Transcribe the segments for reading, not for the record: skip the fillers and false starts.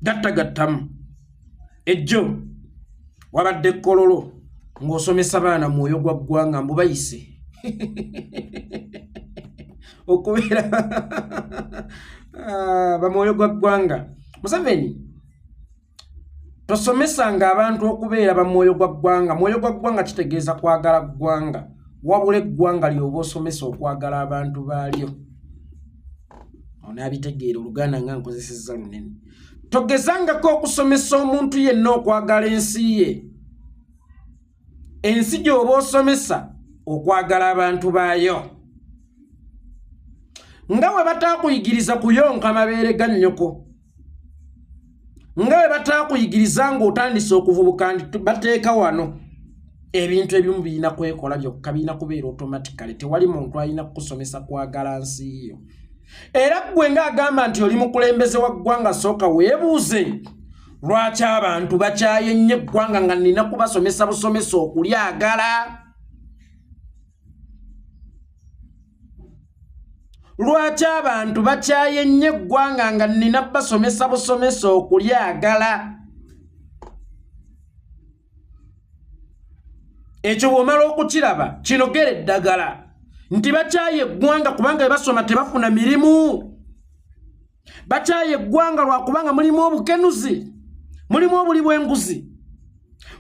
gattagattamu ejjo wabadde kololo ng'osomesa baana mwoyo gwa ggwanga mbubayise okubeera bamwoyo gwa ggwanga Museveni tosomesanga abantu okubeera bamwoyo gwa ggwanga. Mwoyo gwa ggwanga kitegeeza kwagala ggwanga wabula eggwanga lyoba osomesa okwagala abantu baalyo. Onabitegeera oluganda nga nkozesezza lunene. Togezangako okusomesa omuntu yenna okwagala ensi ye. Ensi gy'oba osomesa okwagala abantu baayo. Nga bwe bataakuyigiriza kuyonka mabeere ga nnyoko, nga bwe bataakuyigiriza ng'otandise okuvubuka nti bateeka wano, ebintu ebimu birina kwekola byokka, birina kubeera automatically. Tewali muntu alina kukusomesa kwagala nsi yo. Era ggwe ng'agamba nti oli mukulembeze wa ggwanga, sooka weebuuze lwaki abantu bakyaye nnyo eggwanga nga nina kubasomesa busomesa okulyagala. Lwaki abantu bakyaye nnyo eggwanga nga nina basomesa busomesa okulyagala. Ekyo bw'omala okukiraba kinogera eddagala nti bakyaye eggwanga kubanga bwe basoma tebafuna mirimu. Bakyaye eggwanga lwakubanga mulimu obukenuzi, mulimu obuli bw'enguzi.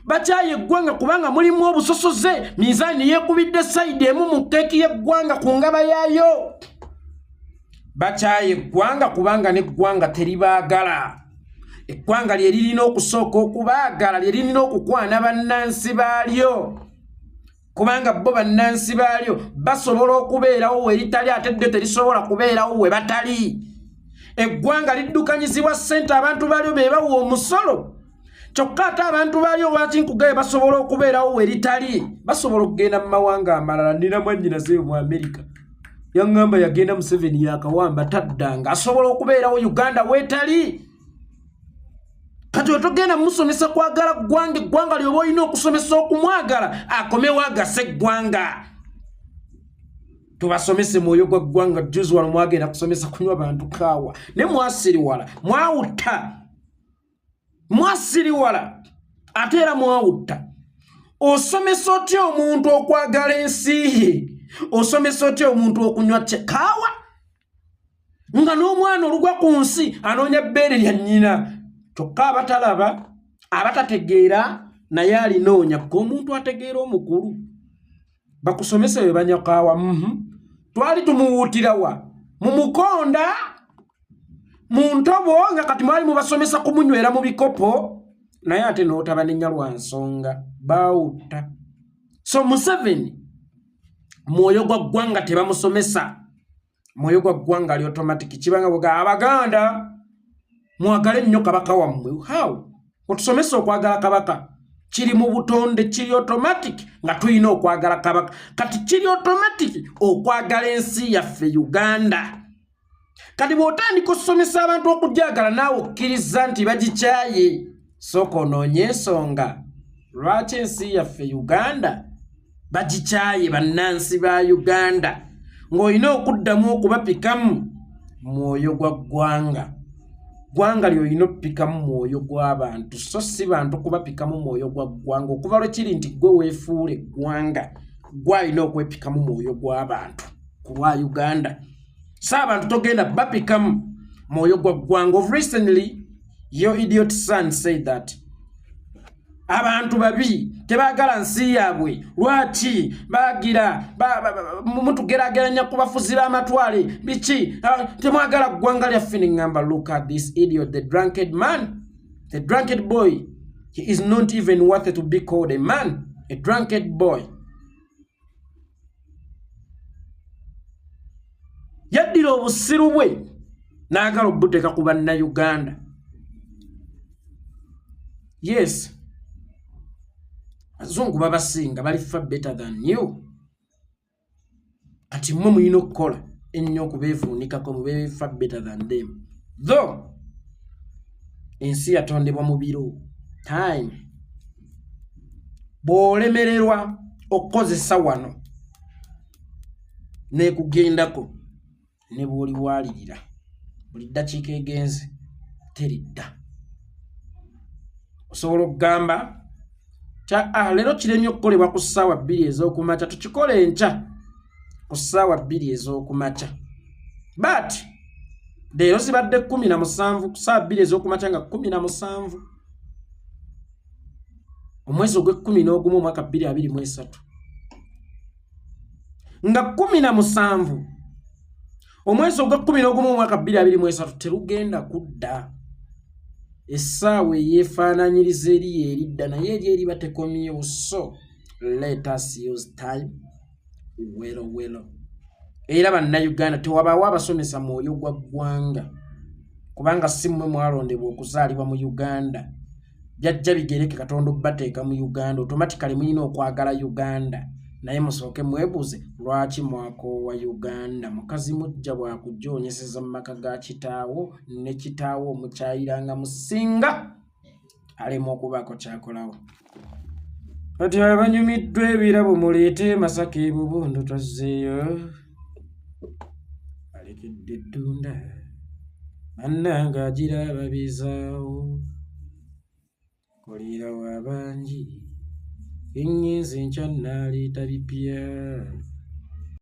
Bakyaye eggwanga kubanga mulimu obusosoze, mizaani yeekubidde sayidi emu mu keeki y'eggwanga ku ngaba yaayo. Bakyaye eggwanga kubanga n'eggwanga teribaagala. Eggwanga lye lirina okusooka okubaagala, lye lirina okukwana bannansi baalyo. Kubanga bo bannansi baalyo basobola okubeerawo we litali ate ddyo terisobola kubeerawo we batali. Eggwanga liddukanyizibwa ssente, abantu baalyo be bawa omusolo. Kyokka ate abantu baalyo lwaki nkugaye basobola okubeerawo we litali. Basobola okugenda mu mawanga amalala. Nina mwannyinaze mu Amerika yaŋŋamba yagenda Museveni yakawamba taddanga, asobola okubeerawo Uganda weetali. Kati otogenda musomesa kwagala ggwanga, eggwanga lyoba olina okusomesa okumwagala akomewo agase eggwanga. Tubasomese mwoyo gwa ggwanga. Juzi wano mwagenda kusomesa kunywa bantu kaawa ne mwasiriwala, mwawutta, mwasiriwala ate era mwawutta. Osomesa otya omuntu okwagala ensi ye? Osomesa otya omuntu okunywa kaawa nga n'omwana olugwa ku nsi anoonya bbeere lya nnyina? Kyokka abatalaba, abatategeera naye alinoonya ko omuntu ategeera omukulu. Bakusomesa bwe banywa kaawa. Twali tumuwuutirawa mu mukonda mu ntobo nga kati mwali mubasomesa kumunywera mu bikopo, naye ate n'otaba n'ennya lwa nsonga baawutta. So Museveni mwoyo gwa ggwanga tebamusomesa. Mwoyo gwa ggwanga ali automatic. Kibanga bwe Abaganda mwagale nnyo kabaka wammwe. How? Otusomesa okwagala kabaka. Kiri mu butonde, kiri automatic nga tulina okwagala kabaka. Kati kiri automatic okwagala ensi yaffe Uganda. Kati bw'otandika okusomesa abantu okujagala naawe okkiriza nti bagikyaye, sooka onoonye ensonga lwaki ensi yaffe Uganda bagikyaye bannansi ba Uganda, ng'olina okuddamu okubapikamu mwoyo gwa ggwanga. Ggwanga ly'olina okupikamu mwoyo gw'abantu, so si bantu kubapikamu mwoyo gwa ggwanga. Okuva lwe kiri nti gwe weefuula eggwanga, gwe alina okwepikamu mwoyo gw'abantu ku lwa Uganda. So abantu togenda bapikamu mwoyo gwa ggwanga. Of recently, your idiot son said that abantu babi tebaagala nsi yaabwe. Lwaki baagira mutugerageranya kubafuzira amatwale biki? Temwagala ggwanga lyaffe. Ngamba, look at this idiot, the drunkard man, the drunkard boy. He is not even worth to be called a man, a drunkard boy. Yaddira obusiru bwe n'agala obuteeka ku bannayuganda. Yes, Azungu babasinga bali far better than you. Kati mmwe mulina okukola ennyo okubeevuunikako mube far better than them. Though ensi yatondebwa mu biro time, bw'olemererwa okukozesa wano n'ekugendako ne bw'oli waalirira buli ddakiika egenze teridda. osobola okugamba leero kiremye okukolebwa ku ssaawa 2 ez'okumakya tukikole enkya ku ssaawa 2 ez'okumakya but leero zibadde 17 ku ssaawa 2 ez'okumakya nga 17 omwezi ogw'11 omwaka 2023 nga 17 omwezi ogw'11 omwaka 2023 terugenda kudda essaawa eyeefaananyiriza eri eridda naye eri eriba tekomyewo so let us use time welo era bannayuganda tewabaawo abasomesa mwoyo gwa ggwanga kubanga si mmwe mwalondebwa okuzaalibwa mu Uganda byajja bigereke Katonda obbateeka mu Uganda automatically muyina okwagala Uganda naye musooke mwebuuze lwaki mwakoowa Uganda mukazi mujja bwakujjoonyeseza mu maka ga kitaawo ne kitaawo omukyayiranga musinga alema okubaako kyakolawo kati abanyumiddwa ebirabo muleete Masaka ebubondo twazzeeyo alekedde eddunda bannanga agira ababizaawo kolera w'abangi ennyinza enkya nnaaleeta bipya